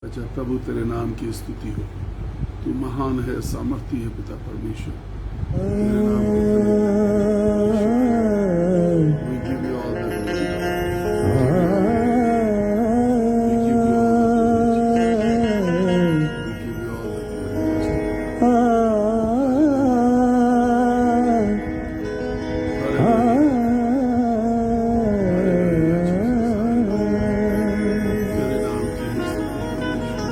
अच्छा, प्रभु तेरे नाम की स्तुति हो। तू महान है, सामर्थी है पिता परमेश्वर। तेरे नाम को We give you all the glory. We give you all the glory. We give you all the glory. तेरे नाम की स्तुति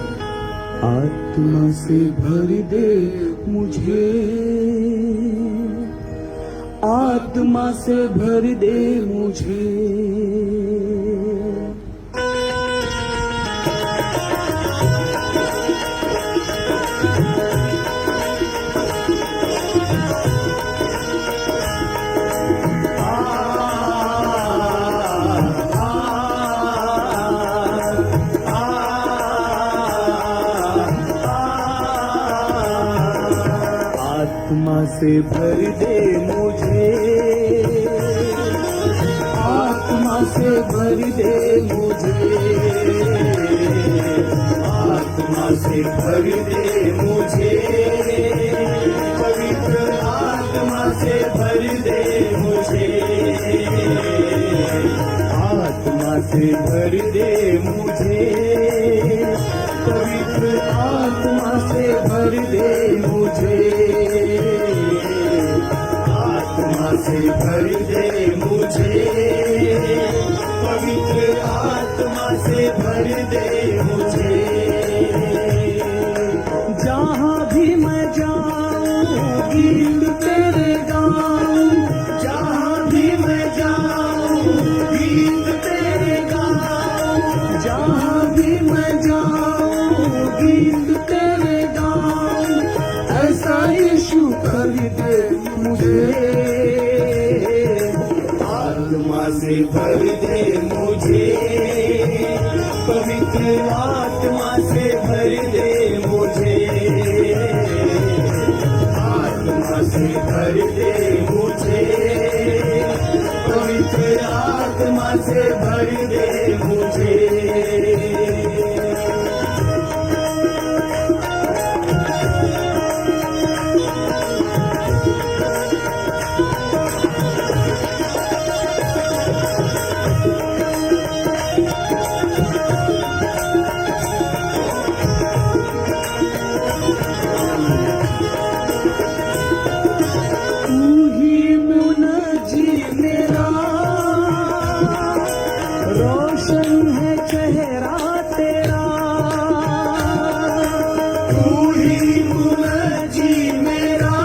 परमेश्वर। आत्मा से भर दे मुझे, आत्मा से भर दे मुझे। आत्मा से भर दे मुझे, आत्मा से भर दे मुझे, आत्मा से भर दे मुझे, पवित्र आत्मा से भर दे मुझे, आत्मा से भर दे मुझे, पवित्र आत्मा से भर दे मुझे, आत्मा से भर दे मुझे, पवित्र आत्मा से भर दे मुझे। जहाँ भी मैं जाऊँ गीत तेरे गाऊँ, जहाँ भी मैं जाऊँ गीत तेरे गाऊँ, जहाँ भी मैं जाऊँ गीत तेरे गाऊँ। ऐसा यीशु कर दे मुझे, आत्मा से भर दे मुझे, पवित्र आत्मा से भर दे मुझे, आत्मा से भर दे मुझे, पवित्र आत्मा से भर दे मुझे। रोशन है चेहरा तेरा, तू ही मुनजी मेरा,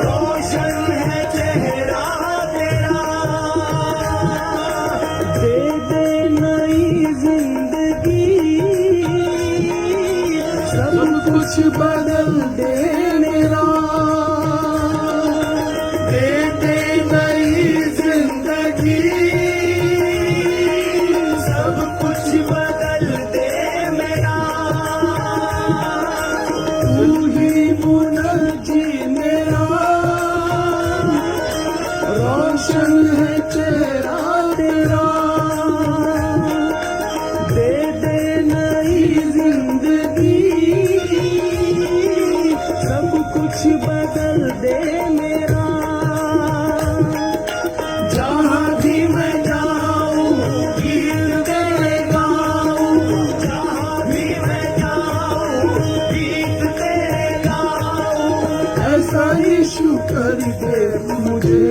रोशन है चेहरा तेरा। दे दे नई जिंदगी, सब कुछ बदल दे मेरा, दे दे नई जिंदगी, सब कुछ बदल दे मेरा। तू ही मुनजी मेरा, रोशन है चेहरा तेरा। दे दे नई जिंदगी, सब कुछ बदल दे मेरा। जहाँ भी मैं जाऊँ गीत तेरे गाऊँ, जहाँ भी मैं जाऊँ गीत तेरे गाऊँ। ऐसा यीशु कर दे मुझे,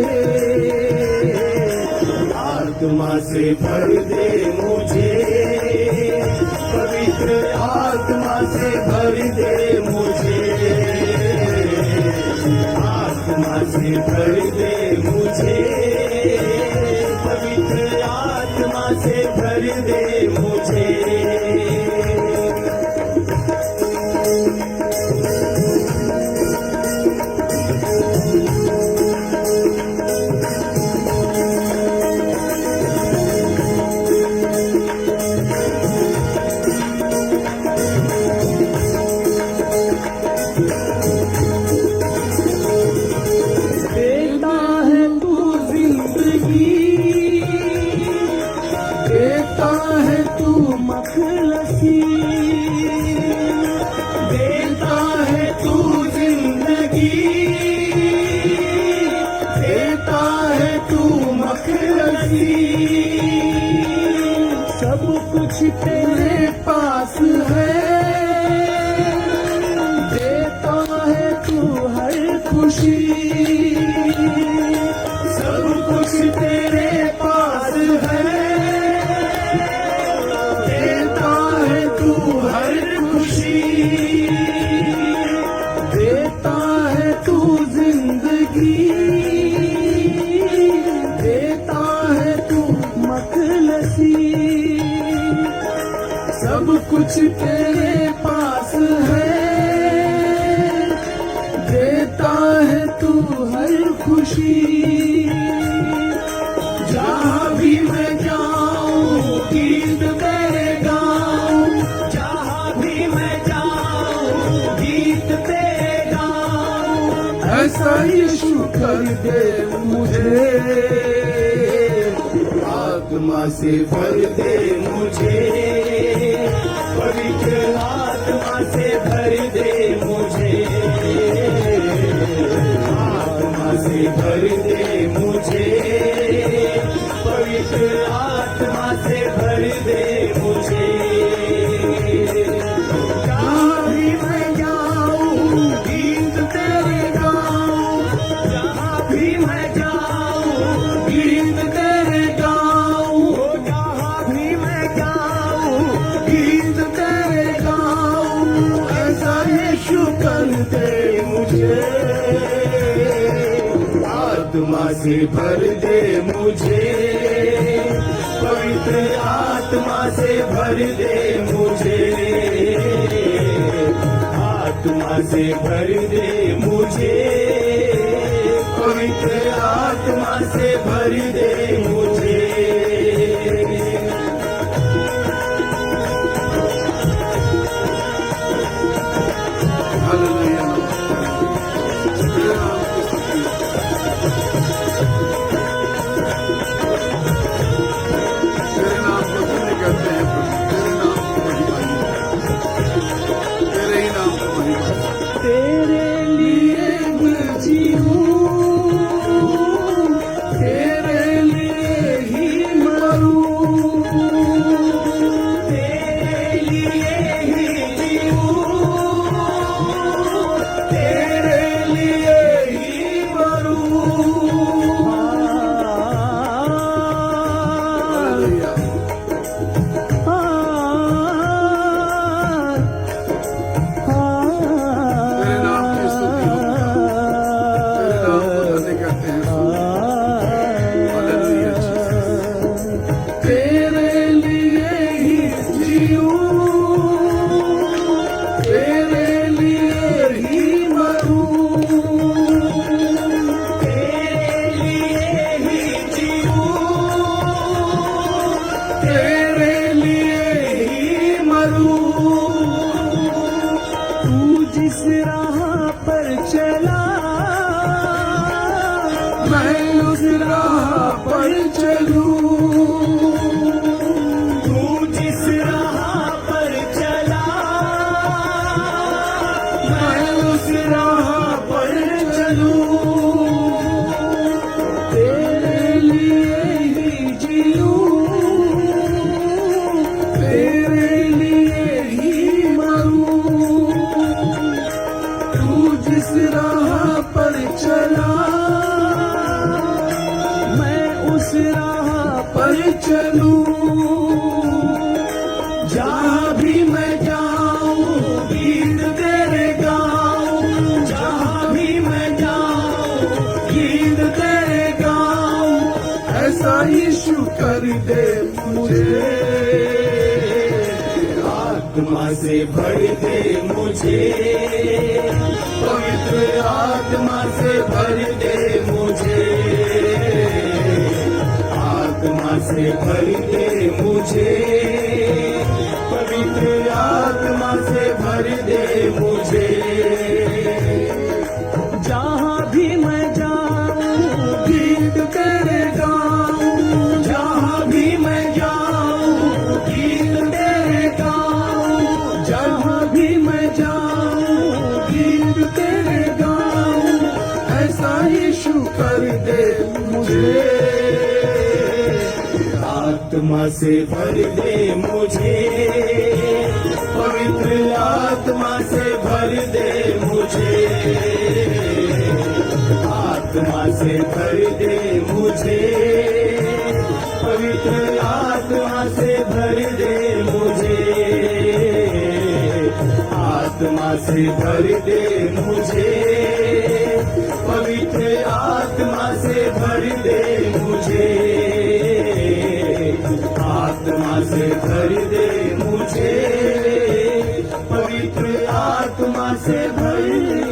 आत्मा से भर दे मुझे, पवित्र आत्मा से भर दे मुझे, आत्मा से भर दे मुझे, पवित्र आत्मा से भर दे मुझे। देता है तू जिंदगी, देता है तू मत मखलसी देता है तू जिंदगी, देता है तू मखलसी, सब कुछ तेरे पास है, देता है तू हर खुशी, सब कुछ तेरे पास है, देता है तू हर खुशी, देता है तू जिंदगी, देता है तू मखलसी, सब कुछ तेरे पास है, देता है तू हर खुशी, जहाँ भी मैं जाऊं गीत तेरे गाऊं, जहाँ भी मैं जाऊं गीत तेरे गाऊं, ऐसा यीशु कर दे मुझे, आत्मा से भर दे मुझे, पवित्र आत्मा से भर दे मुझे, आत्मा से भर दे मुझे, पवित्र आत्मा से भर दे मुझे, जहाँ भी मैं जाऊं गीत तेरे गाऊं, जहाँ भी मैं जाऊं गीत तेरे गाऊं, जहाँ भी मैं जाऊं गीत तेरे गाऊं, ऐसा यीशु कर दे मुझे, आत्मा से भर दे मुझे, पवित्र आत्मा से भर दे मुझे, आत्मा से भर दे मुझे, पवित्र आत्मा से भर दे मुझे, हालेलुया। तेरे नाम की स्तुति हो। तेरे नाम को धन्य कहते हैं प्रभु, तेरे नाम को महिमा ही, तेरे ही नाम को महिमा ही। तेरे लिए मैं जीऊं, तेरे लिए ही मरूं, तेरे लिए ही जीऊं, तेरे लिए ही मरूं, हालेलुया। तेरे नाम की स्तुति हो। तेरे नाम को धन्य कहते हैं प्रभु। Hallelujah Jesus. तेरे लिए ही जीऊं, तेरे लिए ही मरूं, तेरे लिए ही जीऊं, तेरे लिए ही मरूं, तू जिस राह पर चला मैं उस राह पर चलूं, तू जिस राह पर चला मैं उस राह पर चलूं, तेरे लिए ही जीऊं, तेरे लिए ही मरूं, तू जिस राह पर चला मैं उस राह पर चलूं, जहाँ भी मैं जाऊं गीत तेरे गाऊं, जहाँ भी मैं जाऊं गीत तेरे गाऊं, ऐसा यीशु कर दे मुझे, आत्मा से भर दे मुझे, पवित्र आत्मा से भर दे मुझे, आत्मा से भर दे मुझे, पवित्र आत्मा से भर दे मुझे, जहाँ भी मैं जाऊं गीत तेरे गाऊं, जहाँ भी मैं जाऊं गीत तेरे आत्मा से भर दे मुझे, पवित्र आत्मा से भर दे मुझे, आत्मा से भर दे मुझे, पवित्र आत्मा से भर दे मुझे, आत्मा से भर दे मुझे, पवित्र आत्मा से भर दे मुझे, आत्मा से भर दे मुझे, पवित्र आत्मा से भर दे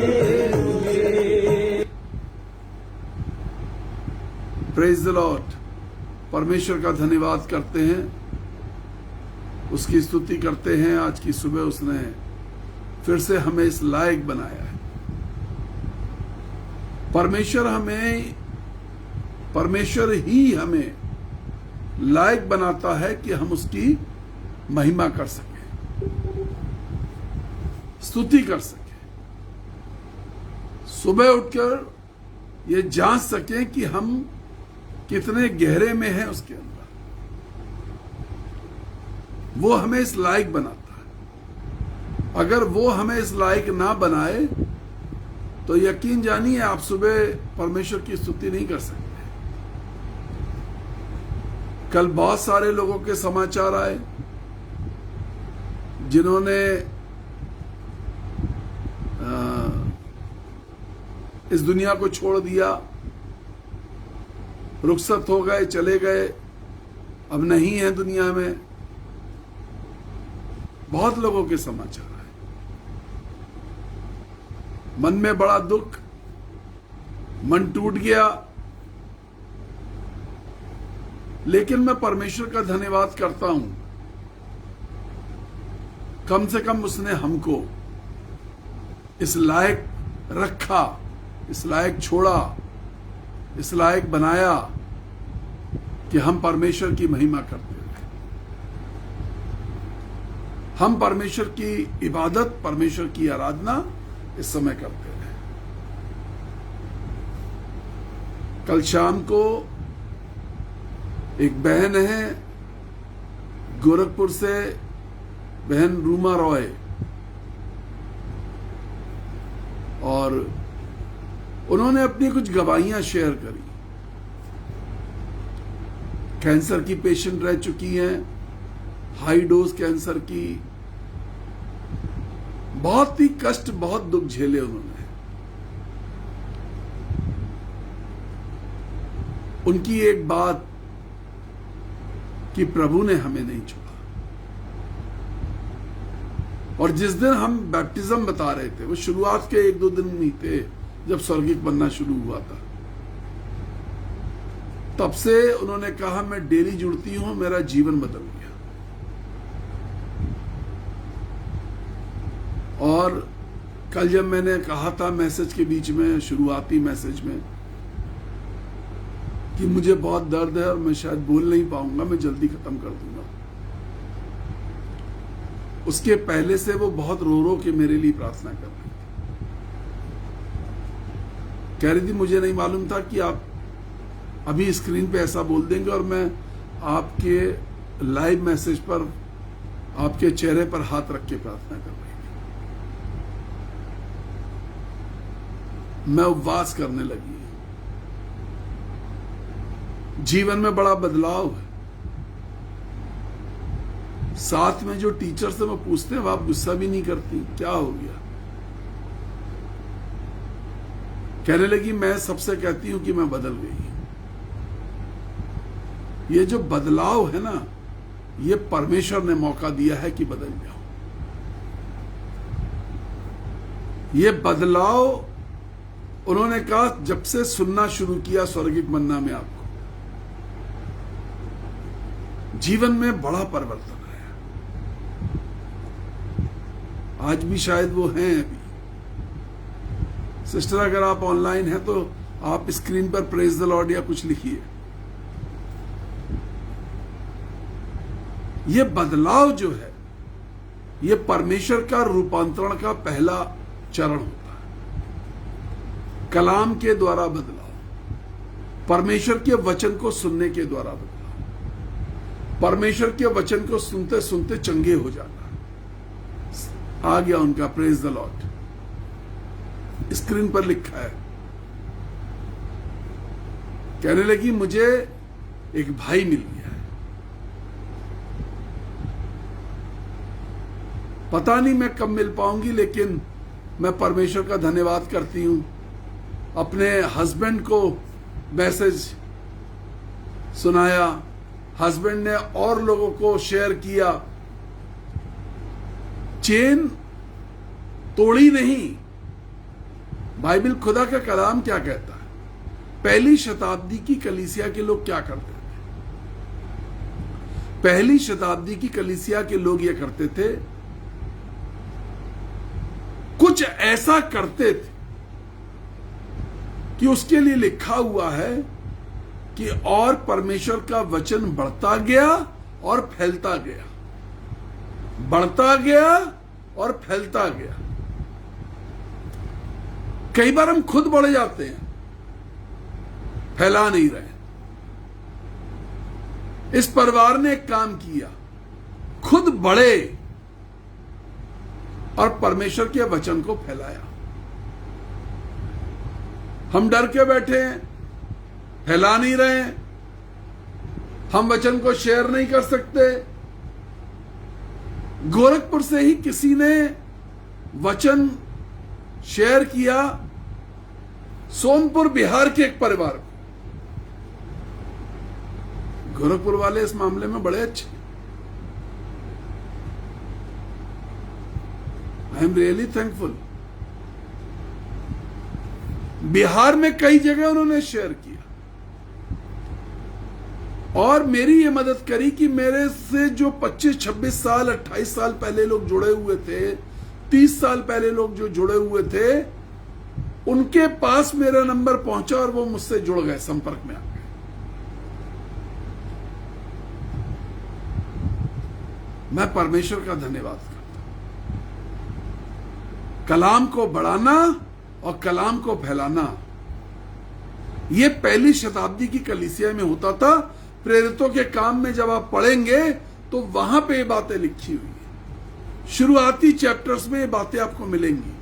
मुझे। Praise the Lord. परमेश्वर का धन्यवाद करते हैं, उसकी स्तुति करते हैं। आज की सुबह उसने फिर से हमें इस लायक बनाया है। परमेश्वर ही हमें लायक बनाता है कि हम उसकी महिमा कर सकें, स्तुति कर सकें, सुबह उठकर ये जांच सकें कि हम कितने गहरे में हैं उसके अंदर। वो हमें इस लायक बनाता है। अगर वो हमें इस लायक ना बनाए तो यकीन जानिए आप सुबह परमेश्वर की स्तुति नहीं कर सकते। कल बहुत सारे लोगों के समाचार आए जिन्होंने इस दुनिया को छोड़ दिया, रुखसत हो गए, चले गए, अब नहीं है दुनिया में। बहुत लोगों के समाचार आए, मन में बड़ा दुख, मन टूट गया। लेकिन मैं परमेश्वर का धन्यवाद करता हूं, कम से कम उसने हमको इस लायक रखा, इस लायक छोड़ा, इस लायक बनाया कि हम परमेश्वर की महिमा करते रहे। हम परमेश्वर की इबादत, परमेश्वर की आराधना इस समय करते रहे। कल शाम को एक बहन है गोरखपुर से, बहन रूमा रॉय, और उन्होंने अपनी कुछ गवाहियां शेयर करी। कैंसर की पेशेंट रह चुकी हैं, हाई डोज कैंसर की, बहुत ही कष्ट, बहुत दुख झेले उन्होंने। उनकी एक बात कि प्रभु ने हमें नहीं छोड़ा। और जिस दिन हम बैप्टिज्म बता रहे थे, वो शुरुआत के 1-2 दिन नहीं थे जब स्वर्गिक बनना शुरू हुआ था, तब से उन्होंने कहा मैं डेली जुड़ती हूं, मेरा जीवन बदल गया। और कल जब मैंने कहा था मैसेज के बीच में, शुरुआती मैसेज में, कि मुझे बहुत दर्द है और मैं शायद बोल नहीं पाऊंगा, मैं जल्दी खत्म कर दूंगा, उसके पहले से वो बहुत रो रो के मेरे लिए प्रार्थना कर रही थी। कह रही थी मुझे नहीं मालूम था कि आप अभी स्क्रीन पे ऐसा बोल देंगे और मैं आपके लाइव मैसेज पर आपके चेहरे पर हाथ रख के प्रार्थना कर रही थी। मैं उपवास करने लगी। जीवन में बड़ा बदलाव है। साथ में जो टीचर से वो पूछते हैं, आप गुस्सा भी नहीं करती, क्या हो गया? कहने लगी मैं सबसे कहती हूं कि मैं बदल गई। ये जो बदलाव है ना, ये परमेश्वर ने मौका दिया है कि बदल जाओ। ये बदलाव उन्होंने कहा जब से सुनना शुरू किया स्वर्गिक मन्ना में, आपको जीवन में बड़ा परिवर्तन आया। आज भी शायद वो हैं। अभी सिस्टर अगर आप ऑनलाइन हैं तो आप स्क्रीन पर प्रेज द लॉर्ड या कुछ लिखिए। ये बदलाव जो है, ये परमेश्वर का रूपांतरण का पहला चरण होता है, कलाम के द्वारा बदलाव। परमेश्वर के वचन को सुनने के द्वारा बदला। परमेश्वर के वचन को सुनते सुनते चंगे हो जाना आ गया उनका। Praise the Lord. स्क्रीन पर लिखा है, कहने लगी मुझे एक भाई मिल गया है, पता नहीं मैं कब मिल पाऊंगी, लेकिन मैं परमेश्वर का धन्यवाद करती हूं। अपने हस्बैंड को मैसेज सुनाया, हस्बैंड ने और लोगों को शेयर किया। चेन तोड़ी नहीं। बाइबल खुदा का कलाम क्या कहता है? पहली शताब्दी की कलीसिया के लोग क्या करते थे? पहली शताब्दी की कलीसिया के लोग ये करते थे, कुछ ऐसा करते थे कि उसके लिए लिखा हुआ है कि और परमेश्वर का वचन बढ़ता गया और फैलता गया, बढ़ता गया और फैलता गया। कई बार हम खुद बढ़ जाते हैं, फैला नहीं रहे। इस परिवार ने एक काम किया, खुद बढ़े और परमेश्वर के वचन को फैलाया। हम डर के बैठे हैं, फैला नहीं रहे हैं, हम वचन को शेयर नहीं कर सकते। गोरखपुर से ही किसी ने वचन शेयर किया सोनपुर बिहार के एक परिवार को। गोरखपुर वाले इस मामले में बड़े अच्छे। I am really thankful. Bihar में कई जगह उन्होंने शेयर किया और मेरी ये मदद करी कि मेरे से जो 25, 26 साल, 28 साल पहले लोग जुड़े हुए थे, 30 साल पहले लोग जो जुड़े हुए थे, उनके पास मेरा नंबर पहुंचा और वो मुझसे जुड़ गए, संपर्क में आ गए। मैं परमेश्वर का धन्यवाद करता हूं। कलाम को बढ़ाना और कलाम को फैलाना, यह पहली शताब्दी की कलीसिया में होता था। प्रेरितों के काम में जब आप पढ़ेंगे तो वहां पे ये बातें लिखी हुई है। शुरुआती चैप्टर्स में ये बातें आपको मिलेंगी।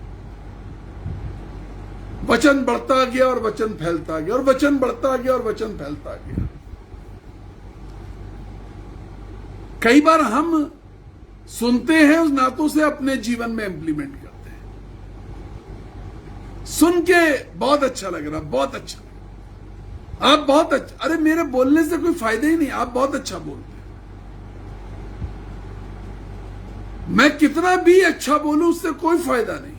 वचन बढ़ता गया और वचन फैलता गया, और वचन बढ़ता गया और वचन फैलता गया। कई बार हम सुनते हैं, उस नातों से अपने जीवन में इंप्लीमेंट करते हैं। सुन के बहुत अच्छा लग रहा, बहुत अच्छा, आप बहुत अच्छा, अरे मेरे बोलने से कोई फायदा ही नहीं, आप बहुत अच्छा बोलते हैं। मैं कितना भी अच्छा बोलूं उससे कोई फायदा नहीं।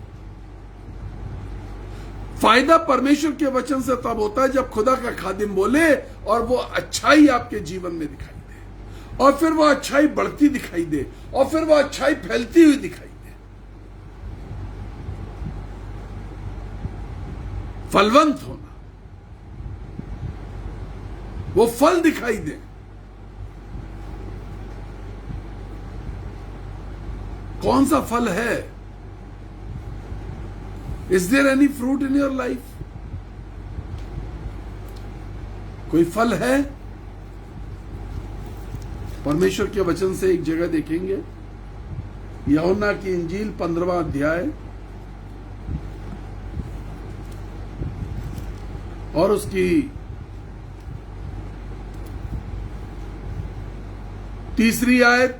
फायदा परमेश्वर के वचन से तब होता है जब खुदा का खादिम बोले और वो अच्छाई आपके जीवन में दिखाई दे, और फिर वो अच्छाई बढ़ती दिखाई दे, और फिर वो अच्छाई फैलती हुई दिखाई दे, फलवंत होना, वो फल दिखाई दे। कौन सा फल है? Is there any fruit in your life? कोई फल है? परमेश्वर के वचन से एक जगह देखेंगे, यूहन्ना की इंजील 15वां अध्याय और उसकी 3री आयत,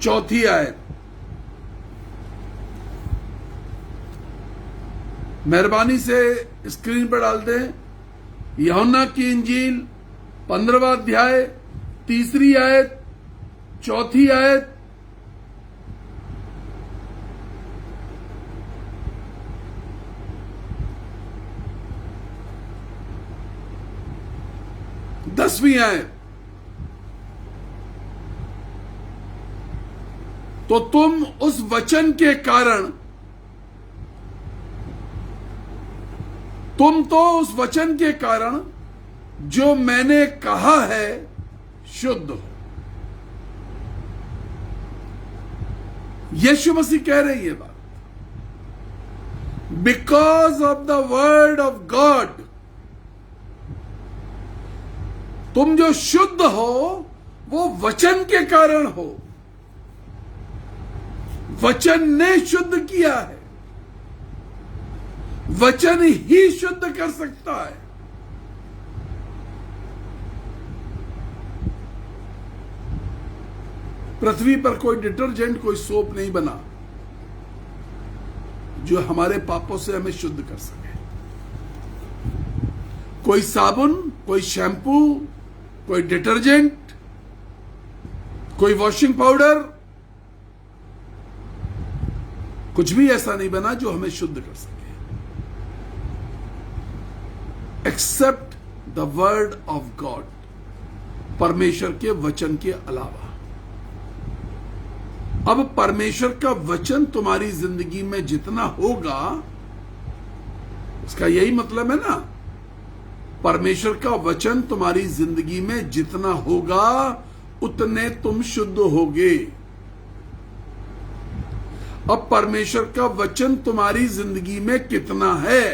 4थी आयत। मेहरबानी से स्क्रीन पर डाल दें। यूहन्ना की इंजील 15वां अध्याय, 3री आयत, 4थी आयत। दसवीं आयत। तो तुम उस वचन के कारण, तुम तो उस वचन के कारण जो मैंने कहा है शुद्ध हो। यीशु मसीह कह रही है बात। Because of the word of God तुम जो शुद्ध हो वो वचन के कारण हो। वचन ने शुद्ध किया है, वचन ही शुद्ध कर सकता है। पृथ्वी पर कोई डिटर्जेंट, कोई सोप नहीं बना जो हमारे पापों से हमें शुद्ध कर सके। कोई साबुन, कोई शैम्पू, कोई डिटर्जेंट, कोई वॉशिंग पाउडर, कुछ भी ऐसा नहीं बना जो हमें शुद्ध कर सके, except the word of God, परमेश्वर के वचन के अलावा। अब परमेश्वर का वचन तुम्हारी जिंदगी में जितना होगा, इसका यही मतलब है ना, परमेश्वर का वचन तुम्हारी जिंदगी में जितना होगा उतने तुम शुद्ध होगे। अब परमेश्वर का वचन तुम्हारी जिंदगी में कितना है?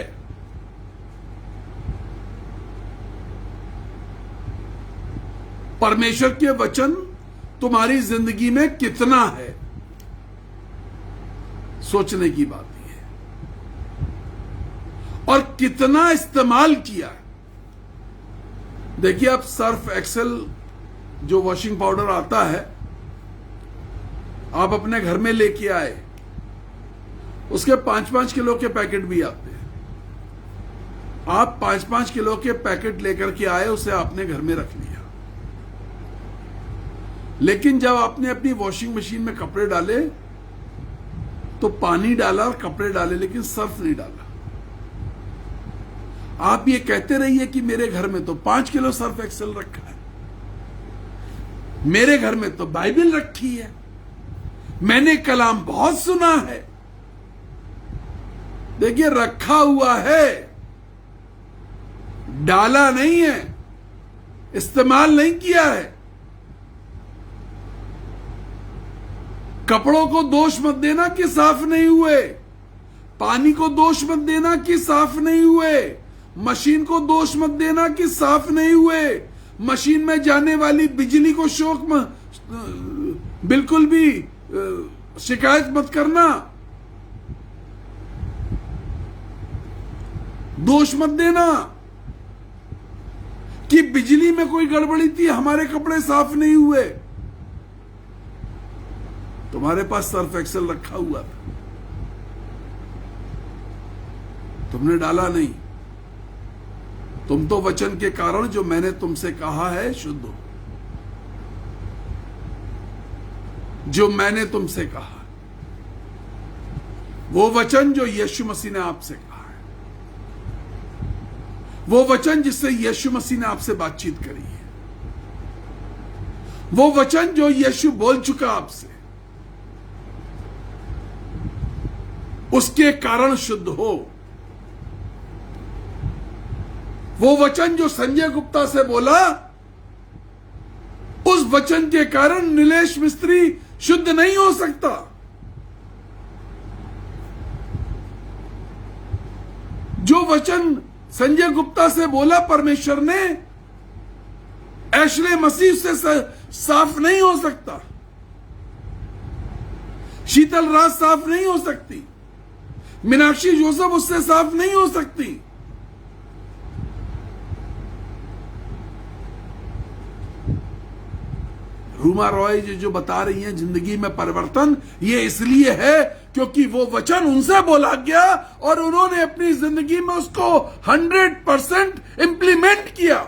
परमेश्वर के वचन तुम्हारी जिंदगी में कितना है, सोचने की बात है। और कितना इस्तेमाल किया है। देखिए, आप सर्फ एक्सेल जो वॉशिंग पाउडर आता है, आप अपने घर में लेके आए, उसके 5-5 किलो के पैकेट भी आते हैं। आप 5-5 किलो के पैकेट लेकर के आए, उसे आपने घर में रख लिया। लेकिन जब आपने अपनी वॉशिंग मशीन में कपड़े डाले तो पानी डाला और कपड़े डाले, लेकिन सर्फ नहीं डाला। आप ये कहते रहिए कि मेरे घर में तो 5 किलो सर्फ एक्सेल रखा है, मेरे घर में तो बाइबल रखी है, मैंने कलाम बहुत सुना है। देखिए, रखा हुआ है, डाला नहीं है, इस्तेमाल नहीं किया है। कपड़ों को दोष मत देना कि साफ नहीं हुए, पानी को दोष मत देना कि साफ नहीं हुए, मशीन को दोष मत देना कि साफ नहीं हुए, मशीन में जाने वाली बिजली को बिल्कुल भी शिकायत मत करना, दोष मत देना कि बिजली में कोई गड़बड़ी थी, हमारे कपड़े साफ नहीं हुए। तुम्हारे पास सर्फ एक्सेल रखा हुआ था, तुमने डाला नहीं। तुम तो वचन के कारण जो मैंने तुमसे कहा है शुद्ध हो, जो मैंने तुमसे कहा, वो वचन जो यीशु मसीह ने आपसे कहा है, वो वचन जिससे यीशु मसीह ने आपसे बातचीत करी है, वो वचन जो यीशु बोल चुका आपसे, उसके कारण शुद्ध हो। वो वचन जो संजय गुप्ता से बोला, उस वचन के कारण नीलेश मिस्त्री शुद्ध नहीं हो सकता। जो वचन संजय गुप्ता से बोला परमेश्वर ने, एशले मसीह से साफ नहीं हो सकता, शीतल राज साफ नहीं हो सकती, मीनाक्षी जोसेफ उससे साफ नहीं हो सकती। रूमा रॉय जो बता रही हैं जिंदगी में परिवर्तन, ये इसलिए है क्योंकि वो वचन उनसे बोला गया और उन्होंने अपनी जिंदगी में उसको 100% इंप्लीमेंट किया।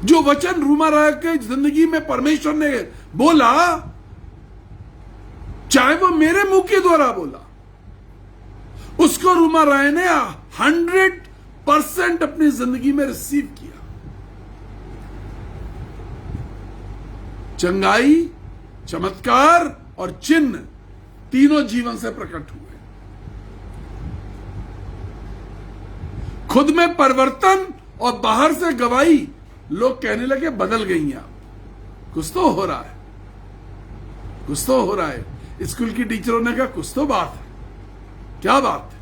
जो वचन रूमा रॉय के जिंदगी में परमेश्वर ने बोला, चाहे वो मेरे मुंह के द्वारा बोला, उसको रूमा रॉय ने 100% अपनी जिंदगी में रिसीव किया। चंगाई, चमत्कार और चिन्ह तीनों जीवन से प्रकट हुए। खुद में परिवर्तन और बाहर से गवाही। लोग कहने लगे बदल गई हैं आप। कुछ तो हो रहा है, कुछ तो हो रहा है। स्कूल की टीचरों ने कहा कुछ तो बात है। क्या बात है?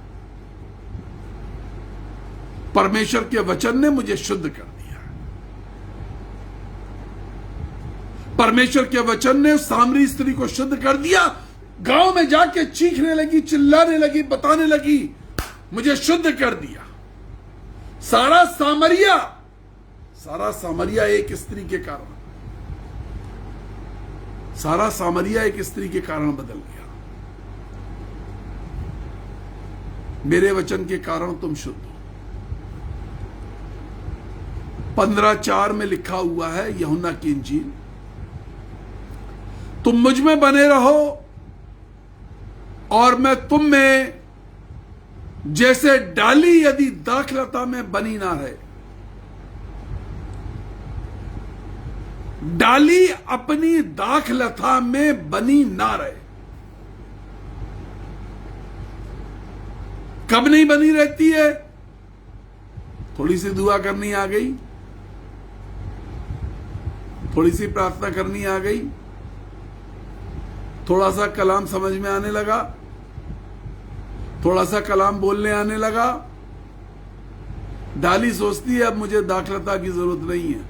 परमेश्वर के वचन ने मुझे शुद्ध कर दिया। परमेश्वर के वचन ने सामरी स्त्री को शुद्ध कर दिया। गांव में जाके चीखने लगी, चिल्लाने लगी, बताने लगी, मुझे शुद्ध कर दिया। सारा सामरिया एक स्त्री के कारण, सारा सामरिया एक स्त्री के कारण बदल गया। मेरे वचन के कारण तुम शुद्ध हो। 15:4 में लिखा हुआ है, यूहन्ना की इंजील, तुम मुझ में बने रहो और मैं तुम में, जैसे डाली यदि दाखलता में बनी ना रहे। डाली अपनी दाखलता में बनी ना रहे। कब नहीं बनी रहती है? थोड़ी सी दुआ करनी आ गई, थोड़ी सी प्रार्थना करनी आ गई, थोड़ा सा कलाम समझ में आने लगा, थोड़ा सा कलाम बोलने आने लगा, डाली सोचती है अब मुझे दाखलता की जरूरत नहीं है,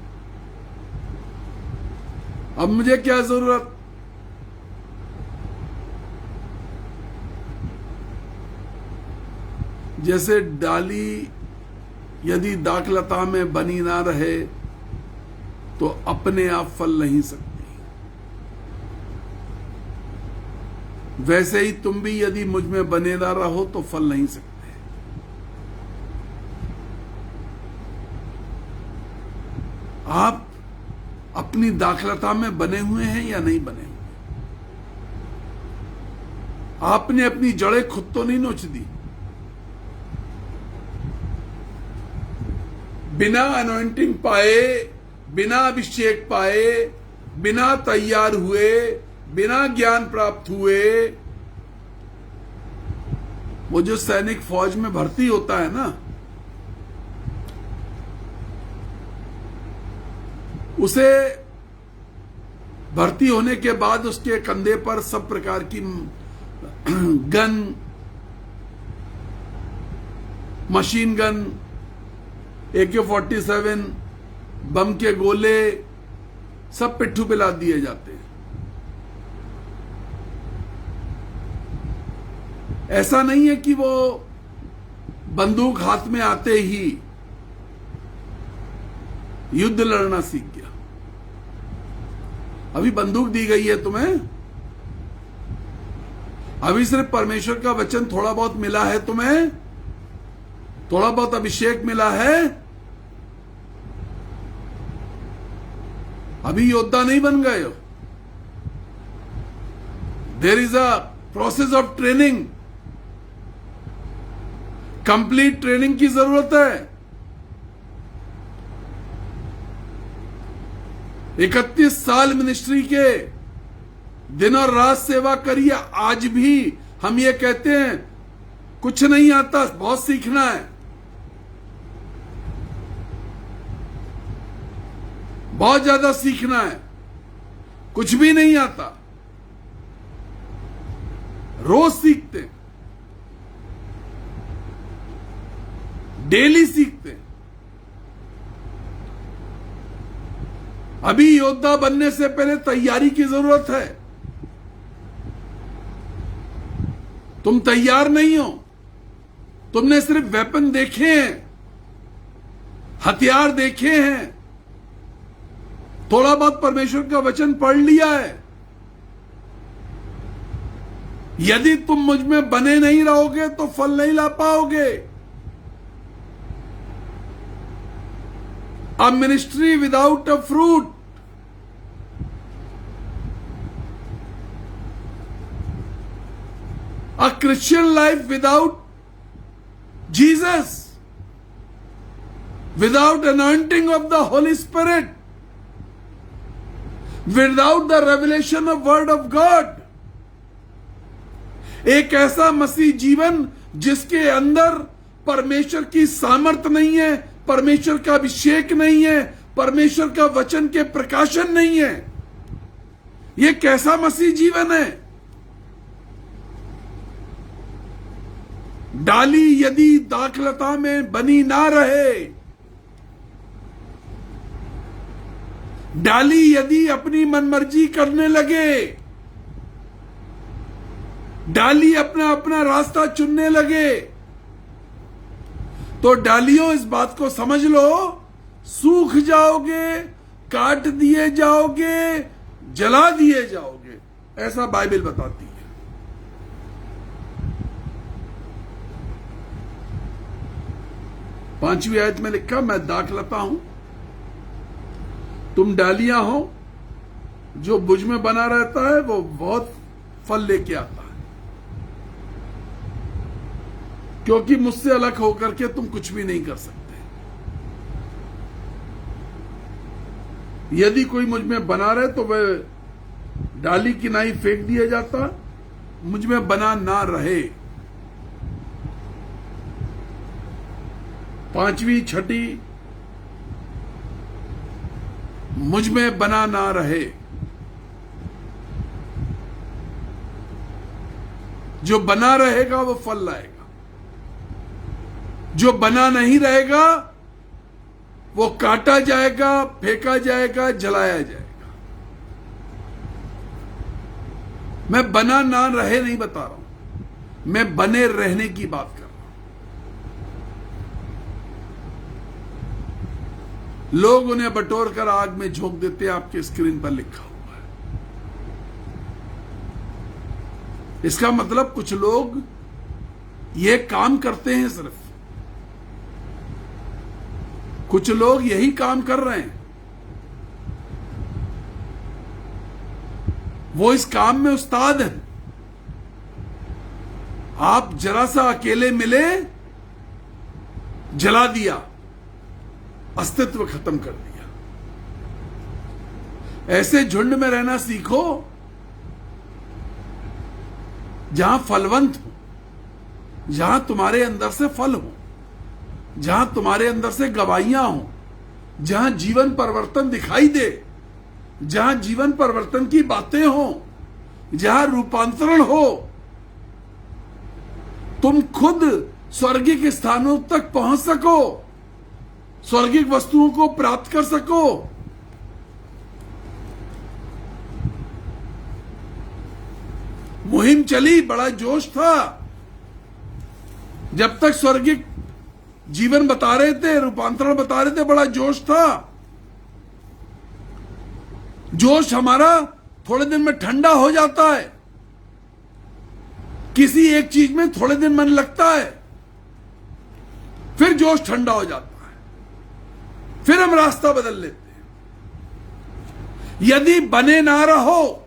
अब मुझे क्या जरूरत। जैसे डाली यदि दाखलता में बनी ना रहे तो अपने आप फल नहीं सकती, वैसे ही तुम भी यदि मुझ में बने ना रहो तो फल नहीं सकते। आप अपनी दाखलता में बने हुए हैं या नहीं बने हुए? आपने अपनी जड़ें खुद तो नहीं नोच दी। बिना अनॉइंटिंग पाए, बिना अभिषेक पाए, बिना तैयार हुए, बिना ज्ञान प्राप्त हुए, वो जो सैनिक फौज में भर्ती होता है ना, उसे भर्ती होने के बाद उसके कंधे पर सब प्रकार की गन, मशीन गन, AK-47, बम के गोले सब पिट्ठू पे लाद दिए जाते हैं। ऐसा नहीं है कि वो बंदूक हाथ में आते ही युद्ध लड़ना सीख गया। अभी बंदूक दी गई है तुम्हें, अभी सिर्फ परमेश्वर का वचन थोड़ा बहुत मिला है तुम्हें, थोड़ा बहुत अभिषेक मिला है, अभी योद्धा नहीं बन गए हो। There is a process of training, complete training की जरूरत है। 31 साल मिनिस्ट्री के दिन और रात सेवा करिए, आज भी हम ये कहते हैं कुछ नहीं आता, बहुत सीखना है, बहुत ज्यादा सीखना है, कुछ भी नहीं आता, रोज सीखते, डेली सीखते। अभी योद्धा बनने से पहले तैयारी की जरूरत है। तुम तैयार नहीं हो, तुमने सिर्फ वेपन देखे हैं, हथियार देखे हैं, थोड़ा बहुत परमेश्वर का वचन पढ़ लिया है। यदि तुम मुझ में बने नहीं रहोगे तो फल नहीं ला पाओगे। A ministry without a fruit, a Christian life without Jesus, without anointing of the Holy Spirit, without the revelation of Word of God, एक ऐसा मसीह जीवन जिसके अंदर परमेश्वर की सामर्थ्य नहीं है, परमेश्वर का अभिषेक नहीं है, परमेश्वर का वचन के प्रकाशन नहीं है, यह कैसा मसीह जीवन है? डाली यदि दाखलता में बनी ना रहे, डाली यदि अपनी मनमर्जी करने लगे, डाली अपना अपना रास्ता चुनने लगे, तो डालियों इस बात को समझ लो, सूख जाओगे, काट दिए जाओगे, जला दिए जाओगे। ऐसा बाइबल बताती है। पांचवी आयत में लिखा, मैं दाखलता हूं, तुम डालियां हो। जो बुझ में बना रहता है वो बहुत फल लेके आता है, क्योंकि मुझसे अलग होकर के तुम कुछ भी नहीं कर सकते। यदि कोई मुझ में बना रहे तो वह डाली की नाई फेंक दिया जाता, मुझ में बना ना रहे। पांचवी छठी, मुझ में बना ना रहे। जो बना रहेगा वो फल लाएगा, जो बना नहीं रहेगा वो काटा जाएगा, फेंका जाएगा, जलाया जाएगा। मैं बना ना रहे नहीं बता रहा हूं, मैं बने रहने की बात कर रहा हूं। लोग उन्हें बटोर कर आग में झोंक देते हैं, आपके स्क्रीन पर लिखा हुआ है। इसका मतलब कुछ लोग ये काम करते हैं, सिर्फ कुछ लोग यही काम कर रहे हैं। वो इस काम में उस्ताद हैं। आप जरा सा अकेले मिले, जला दिया, अस्तित्व खत्म कर दिया। ऐसे झुंड में रहना सीखो जहां फलवंत हो, जहां तुम्हारे अंदर से फल हो, जहां तुम्हारे अंदर से गवाहियां हो, जहां जीवन परिवर्तन दिखाई दे, जहां जीवन परिवर्तन की बातें हो, जहां रूपांतरण हो। तुम खुद स्वर्गिक स्थानों तक पहुंच सको, स्वर्गिक वस्तुओं को प्राप्त कर सको। मुहिम चली, बड़ा जोश था। जब तक स्वर्गिक जीवन बता रहे थे, रूपांतरण बता रहे थे, बड़ा जोश था। जोश हमारा थोड़े दिन में ठंडा हो जाता है। किसी एक चीज में थोड़े दिन मन लगता है, फिर जोश ठंडा हो जाता है, फिर हम रास्ता बदल लेते हैं। यदि बने ना रहो,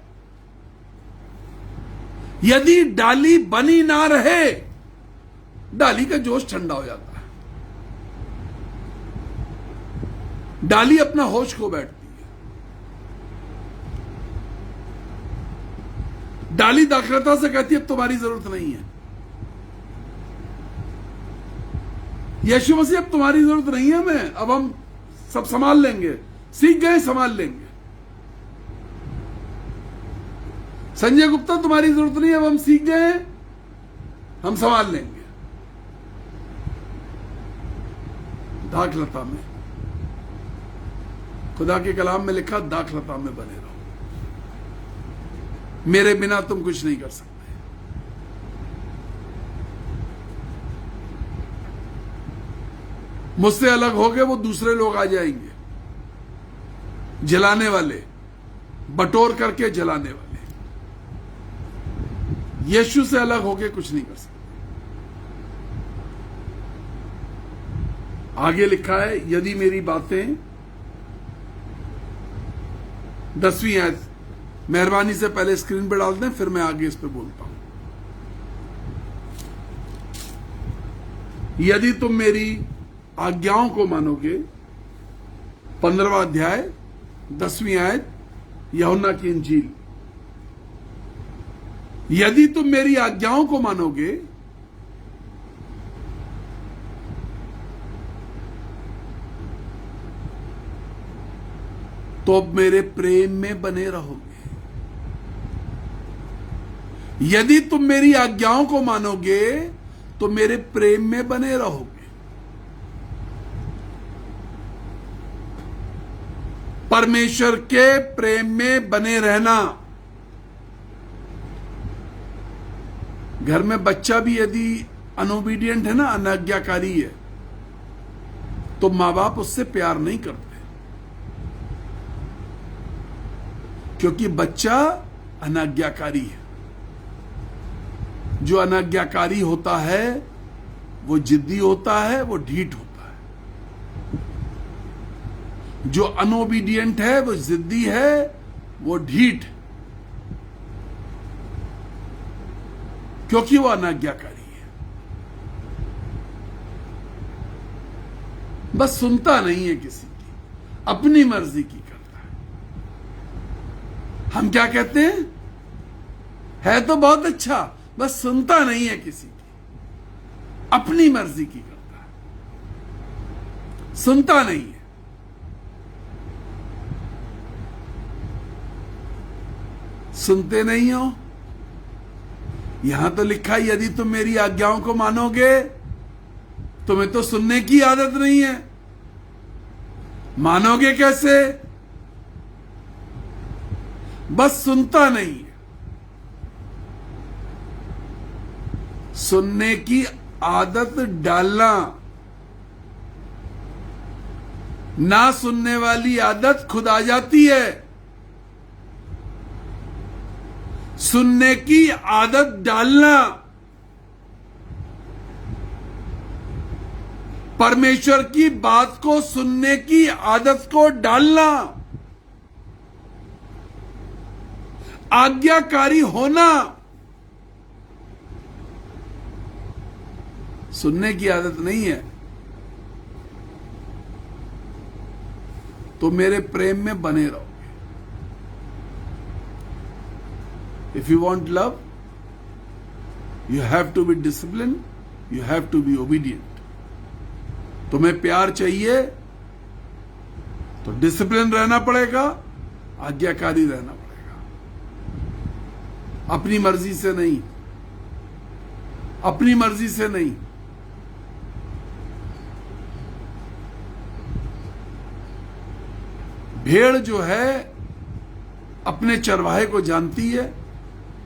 यदि डाली बनी ना रहे, डाली का जोश ठंडा हो जाता है। डाली अपना होश खो बैठती है। डाली दाखलता से कहती है अब तुम्हारी जरूरत नहीं है। यीशु मसीह अब तुम्हारी जरूरत नहीं है, मैं अब हम सब संभाल लेंगे, सीख गए, संभाल लेंगे। संजय गुप्ता तुम्हारी जरूरत नहीं है, अब हम सीख गए, हम संभाल लेंगे। दाखलता में, खुदा के कलाम में लिखा, दाखलता में बने रहो, मेरे बिना तुम कुछ नहीं कर सकते। मुझसे अलग हो गए वो दूसरे लोग आ जाएंगे, जलाने वाले, बटोर करके जलाने वाले। यीशु से अलग होके कुछ नहीं कर सकते। आगे लिखा है, यदि मेरी बातें, 10वीं आयत, मेहरबानी से पहले स्क्रीन पे डाल दें, फिर मैं आगे इस पे बोलता हूं। यदि तुम मेरी आज्ञाओं को मानोगे, 15वां अध्याय 10वीं आयत, यूहन्ना की इंजील। यदि तुम मेरी आज्ञाओं को मानोगे तो अब मेरे प्रेम में बने रहोगे। यदि तुम मेरी आज्ञाओं को मानोगे तो मेरे प्रेम में बने रहोगे। परमेश्वर के प्रेम में बने रहना। घर में बच्चा भी यदि अनओबीडियंट है ना, अनाज्ञाकारी है, तो मां बाप उससे प्यार नहीं करते, क्योंकि बच्चा अनाज्ञाकारी है। जो अनाज्ञाकारी होता है वो जिद्दी होता है, वो ढीठ होता है। जो अनओबीडियंट है वो जिद्दी है, वो ढीठ, क्योंकि वो अनाज्ञाकारी है। बस सुनता नहीं है किसी की, अपनी मर्जी की करता है। हम क्या कहते हैं? है तो बहुत अच्छा, बस सुनता नहीं है किसी की, अपनी मर्जी की करता है, सुनता नहीं है। सुनते नहीं हो? यहां तो लिखा है यदि तुम मेरी आज्ञाओं को मानोगे। तुम्हें तो सुनने की आदत नहीं है, मानोगे कैसे? बस सुनता नहीं है। सुनने की आदत डालना, ना सुनने वाली आदत खुद आ जाती है। सुनने की आदत डालना, परमेश्वर की बात को सुनने की आदत को डालना, आज्ञाकारी होना। सुनने की आदत नहीं है तो मेरे प्रेम में बने रहो। If you want love, you have to be disciplined, you have to be obedient. तुम्हें प्यार चाहिए तो डिसिप्लिन रहना पड़ेगा, आज्ञाकारी रहना पड़ेगा, अपनी मर्जी से नहीं, अपनी मर्जी से नहीं। भेड़ जो है अपने चरवाहे को जानती है,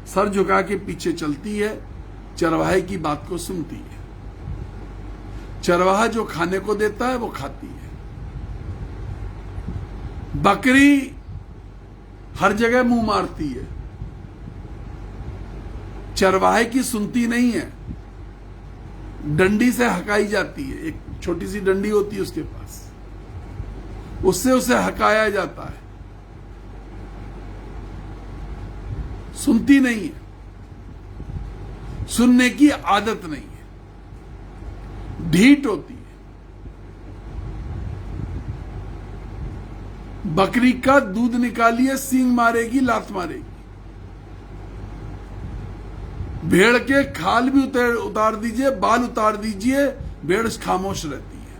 सर झुका के पीछे चलती है, चरवाहे की बात को सुनती है। चरवाहा जो खाने को देता है वो खाती है। बकरी हर जगह मुंह मारती है, चरवाहे की सुनती नहीं है, डंडी से हकाई जाती है। एक छोटी सी डंडी होती है उसके पास, उससे उसे हकाया जाता है। सुनती नहीं है, सुनने की आदत नहीं है, ढीठ होती है। बकरी का दूध निकालिए, सींग मारेगी, लात मारेगी। भेड़ के खाल भी उतार दीजिए, बाल उतार दीजिए, भेड़ खामोश रहती है।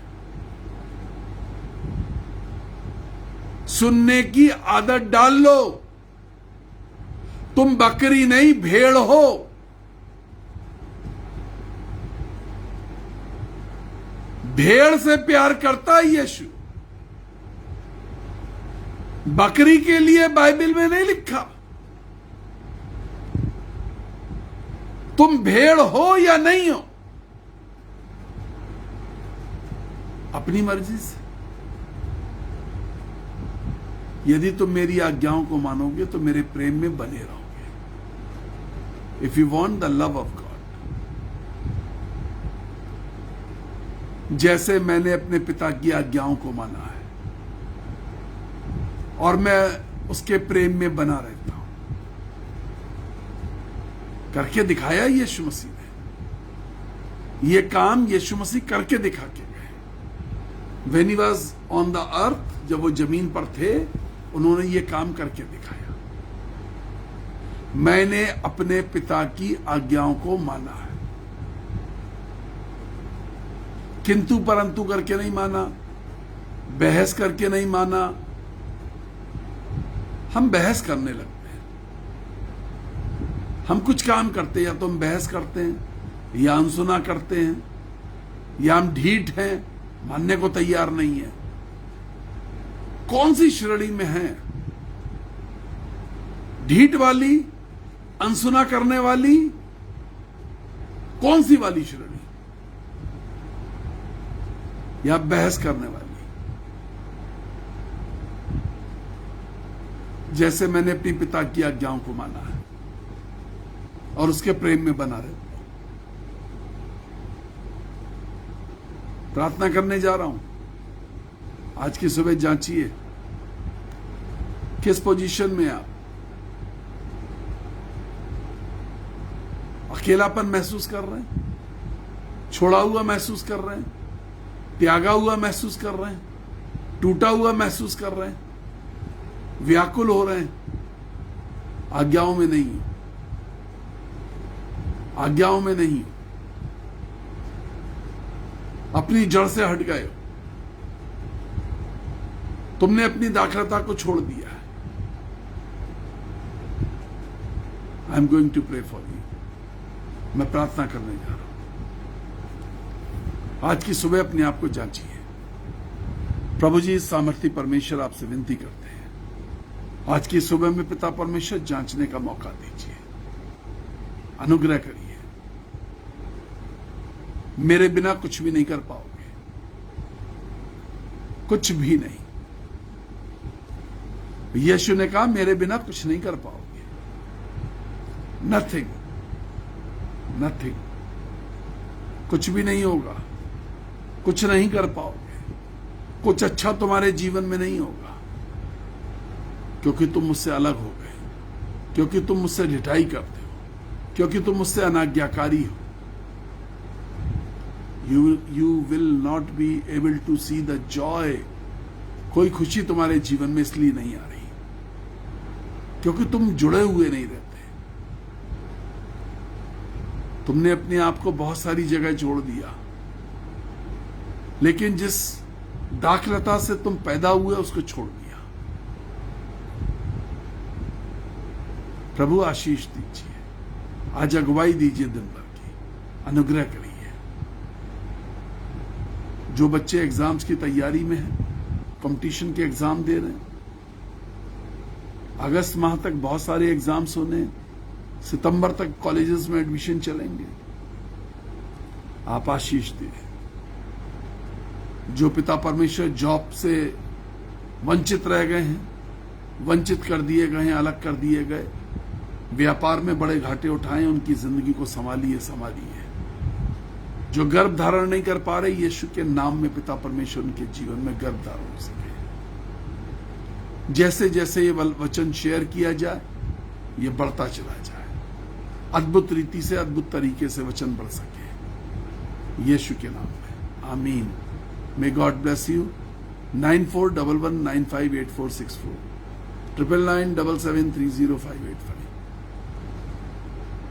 सुनने की आदत डाल लो। तुम बकरी नहीं, भेड़ हो। भेड़ से प्यार करता है यीशु, बकरी के लिए बाइबल में नहीं लिखा। तुम भेड़ हो या नहीं हो, अपनी मर्जी से। यदि तुम मेरी आज्ञाओं को मानोगे तो मेरे प्रेम में बने रहोगे। If you want the love of God, जैसे मैंने अपने पिता की आज्ञाओं को माना है और मैं उसके प्रेम में बना रहता हूं, करके दिखाया यीशु मसीह ने। ये काम यीशु मसीह करके दिखा के गए। When he was on the earth, जब वो जमीन पर थे, उन्होंने ये काम करके दिखाया। मैंने अपने पिता की आज्ञाओं को माना है, किंतु परंतु करके नहीं माना, बहस करके नहीं माना। हम बहस करने लगते हैं। हम कुछ काम करते हैं या तो हम बहस करते हैं या अनसुना करते हैं, या हम ढीठ हैं, मानने को तैयार नहीं है? कौन सी श्रेणी में है? ढीठ वाली, अनसुना करने वाली, कौन सी वाली श्रेणी? या बहस करने वाली? जैसे मैंने अपनी पिता की आज्ञाओं को माना है और उसके प्रेम में बना रहता हूं। प्रार्थना करने जा रहा हूं। आज की सुबह जांचिए किस पोजीशन में आप। अकेलापन महसूस कर रहे हैं, छोड़ा हुआ महसूस कर रहे हैं, त्यागा हुआ महसूस कर रहे हैं, टूटा हुआ महसूस कर रहे हैं, व्याकुल हो रहे हैं, आज्ञाओं में नहीं, आज्ञाओं में नहीं, अपनी जड़ से हट गए हो, तुमने अपनी दाखलता को छोड़ दिया है। I am going to pray for you. मैं प्रार्थना करने जा रहा हूं। आज की सुबह अपने आप को जांचिए। प्रभु जी, सामर्थी परमेश्वर, आपसे विनती करते हैं, आज की सुबह में पिता परमेश्वर जांचने का मौका दीजिए, अनुग्रह करिए। मेरे बिना कुछ भी नहीं कर पाओगे, कुछ भी नहीं। यीशु ने कहा, मेरे बिना कुछ नहीं कर पाओगे। नथिंग, नथिंग, कुछ भी नहीं होगा, कुछ नहीं कर पाओगे, कुछ अच्छा तुम्हारे जीवन में नहीं होगा, क्योंकि तुम मुझसे अलग हो गए, क्योंकि तुम मुझसे ढिठाई करते हो, क्योंकि तुम मुझसे अनाज्ञाकारी हो। You will not be able to see the joy. कोई खुशी तुम्हारे जीवन में इसलिए नहीं आ रही क्योंकि तुम जुड़े हुए नहीं रहते। तुमने अपने आप को बहुत सारी जगह जोड़ दिया, लेकिन जिस दाखलता से तुम पैदा हुए उसको छोड़ दिया। प्रभु आशीष दीजिए, आज अगुवाई दीजिए दिन भर की, अनुग्रह करिए। जो बच्चे एग्जाम्स की तैयारी में हैं, कंपटीशन के एग्जाम दे रहे हैं, अगस्त माह तक बहुत सारे एग्जाम्स होने, सितंबर तक कॉलेजेस में एडमिशन चलेंगे, आप आशीष दें। जो पिता परमेश्वर जॉब से वंचित रह गए हैं, वंचित कर दिए गए हैं, अलग कर दिए गए, व्यापार में बड़े घाटे उठाए, उनकी जिंदगी को संभालिए, संभालिए। जो गर्भ धारण नहीं कर पा रहे, यीशु के नाम में पिता परमेश्वर उनके जीवन में गर्भ धारण हो सके। जैसे जैसे ये वचन शेयर किया जाए, ये बढ़ता चला जाए, अद्भुत रीति से, अद्भुत तरीके से वचन बढ़ सके, यीशु के नाम में, आमीन। May God bless you. 9411958464 9997730585।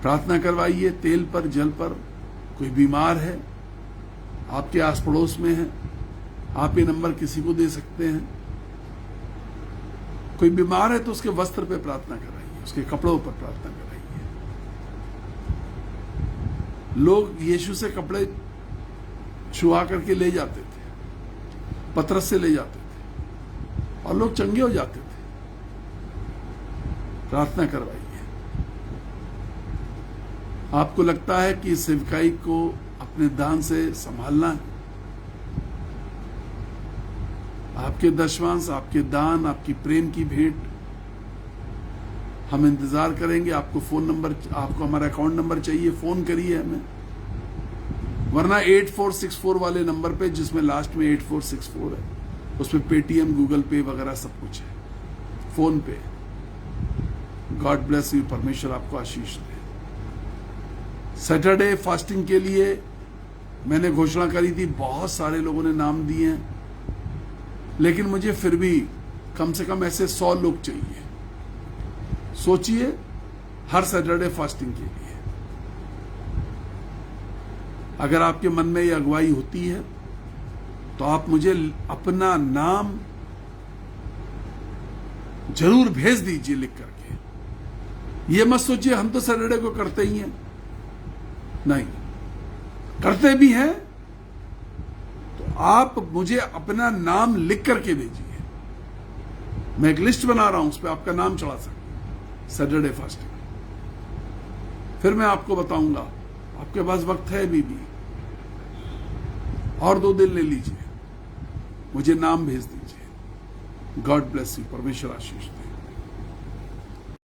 प्रार्थना करवाइए। तेल पर, जल पर कोई बीमार है, आपके आस पड़ोस में है, आप ये नंबर किसी को दे सकते हैं। कोई बीमार है तो उसके वस्त्र पे प्रार्थना कराइए, उसके कपड़ों पर प्रार्थना कराइए। लोग यीशु से कपड़े छुआ करके ले जाते थे, पतरस से ले जाते थे, और लोग चंगे हो जाते थे। प्रार्थना करवाइए। आपको लगता है कि इस सेवकाई को अपने दान से संभालना है, आपके दशमांश, आपके दान, आपकी प्रेम की भेंट हम इंतजार करेंगे। आपको फोन नंबर, आपको हमारा अकाउंट नंबर चाहिए, फोन करिए हमें, वरना 8464 वाले नंबर पे, जिसमें लास्ट में 8464 है, उसमें पेटीएम, गूगल पे वगैरह सब कुछ है, फोन पे। God bless you. परमेश्वर आपको आशीष दे। सैटरडे फास्टिंग के लिए मैंने घोषणा करी थी, बहुत सारे लोगों ने नाम दिए हैं, लेकिन मुझे फिर भी कम से कम ऐसे 100 लोग चाहिए। सोचिए, हर सैटरडे फास्टिंग के लिए अगर आपके मन में ये अगुवाई होती है तो आप मुझे अपना नाम जरूर भेज दीजिए लिख करके। ये मत सोचिए हम तो सैटरडे को करते ही हैं, नहीं, करते भी हैं तो आप मुझे अपना नाम लिख करके भेजिए। मैं एक लिस्ट बना रहा हूं, उस पर आपका नाम चढ़ा सकते सैटरडे फास्टिंग। फिर मैं आपको बताऊंगा, आपके पास वक्त है भी और 2 दिन ले लीजिए, मुझे नाम भेज दीजिए। God bless you. परमेश्वर आशीष दे।